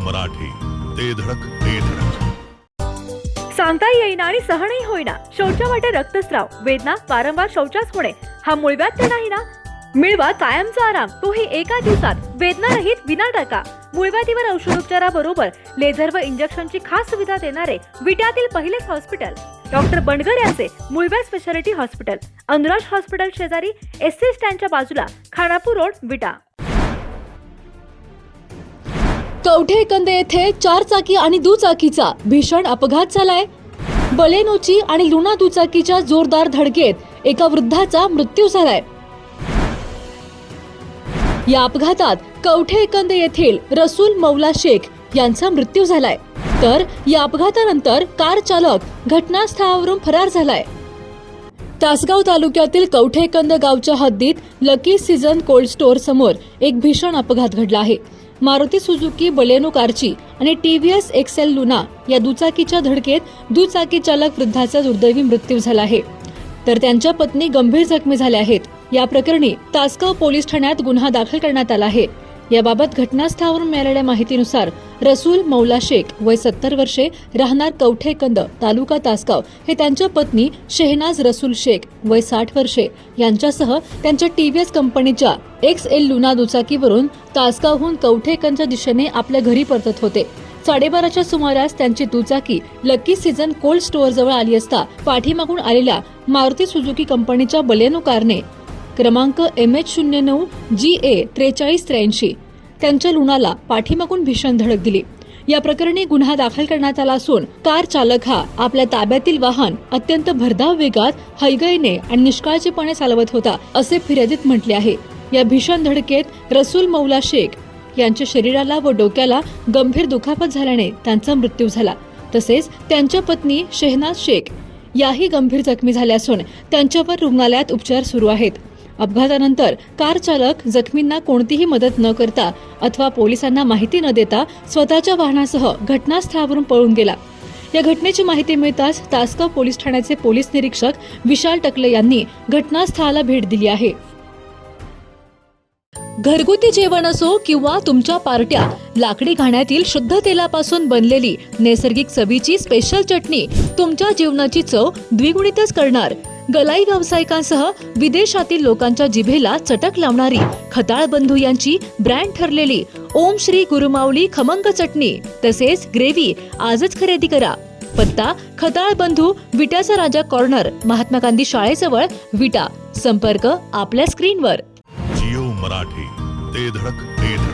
मराठी, ते धडक ते धडक. सांगता येईना आणि सहनही होईना शौचा वाटे रक्तस्राव, वेदना, वारंवार शौचास होणे हा मूळव्याध तर नाही ना? मिळवा कायमचा आराम, तोही एका दिवसात, वेदना रहित विना टाका. मूळव्याधीवर औषधोपचाराबरोबर लेझर व इंजेक्शनची खास सुविधा देणारे विट्यातील पहिलेच हॉस्पिटल डॉक्टर बंडगर यांचे मूळव्याध स्पेशालिटी हॉस्पिटल, अनुराज हॉस्पिटल शेजारी, एसटी स्टँडच्या बाजूला, खानापूर रोड, विटा. कवठेकंद येथे 4 चाकी आणि दुचाकीचा भीषण अपघात झालाय. बलेनोची आणि लुना दुचाकीच्या जोरदार धडकेत एका वृद्धाचा मृत्यू झालाय. या अपघातात कवठेकंद येथील रसूल मौला शेख यांचा मृत्यू झालाय. तर या अपघातानंतर कार चालक घटनास्थळावरून फरार झालाय. तासगाव तालुक्यातील कवठेकंद गावच्या हद्दीत लकी सीझन कोल्ड स्टोअर समोर एक भीषण अपघात घडला आहे. मारुती सुझुकी बलेनो कारची आणि टीव्हीएस एक्सेल लुना या दुचाकीच्या धडकेत दुचाकी चालक वृद्धाचा दुर्दैवी मृत्यू झाला आहे, तर त्यांच्या पत्नी गंभीर जखमी झाल्या आहेत. या प्रकरणी तासगाव पोलीस ठाण्यात गुन्हा दाखल करण्यात आला आहे. याबाबत घटनास्थळावरून मिळालेल्या माहितीनुसार रसूल मौला शेख वय 70 वर्षे, राहणार कवठेकंद, तालुका तासगाव, हे त्यांच्या पत्नी शेहनाज रसूल शेख वय 60 वर्षे यांच्यासह त्यांच्या टीव्हीएस कंपनीच्या एक्सएल लुना दुचाकीवरून तासगावहून कवठेकंदच्या दिशेने आपल्या घरी परतत होते. 12:30च्या सुमारास त्यांची दुचाकी लकी सीझन कोल्ड स्टोअर जवळ आली असता पाठीमागून आलेल्या मारुती सुझुकी कंपनीच्या बलेनो कारने क्रमांक MH09 GA 4383 त्यांच्या लुनाला पाठीमागून भीषण धडक दिली. या प्रकरणी गुन्हा दाखल करण्यात आला असून कार चालक हा आपल्या ताब्यातील वाहन अत्यंत भरधाव वेगात, हयगयीने आणि निष्काळजीपणे चालवत होता, असे फिर्यादीत म्हटले आहे. या भीषण धडकेत रसूल मौला शेख यांच्या शरीराला व डोक्याला गंभीर दुखापत झाल्याने त्यांचा मृत्यू झाला. तसेच त्यांच्या पत्नी शेहनाज शेख याही गंभीर जखमी झाल्या असून त्यांच्यावर रुग्णालयात उपचार सुरू आहेत. अपघातानंतर कार चालक जखमींना कोणतीही मदत न करता अथवा पोलिसांना माहिती न देता स्वतःच्या वाहनासह घटनास्थळावरून पळून गेला. या घटनेची माहिती मिळताच तासगाव पोलीस ठाण्याचे पोलीस निरीक्षक विशाल टकले यांनी घटनास्थळाला भेट दिली आहे. घरगुती जेवण असो किंवा तुमच्या पार्ट्या, लाकडी घाण्यातील शुद्ध तेलापासून बनलेली नैसर्गिक चवीची स्पेशल चटणी तुमच्या जीवनाची चव द्विगुणितच करणार. गलाई व्यावसायिकांसह विदेशातील लोकांच्या जिभेला चटक लावणारी खताळ बंधू यांची ब्रँड ठरलेली ओम श्री गुरुमाऊली खमंग चटणी तसेच ग्रेव्ही आजच खरेदी करा. पत्ता खताळ बंधू, विट्याचा राजा कॉर्नर, महात्मा गांधी शाळेजवळ, विटा. संपर्क आपल्या स्क्रीनवर. जिओ मराठी, ते धडक ते धडक.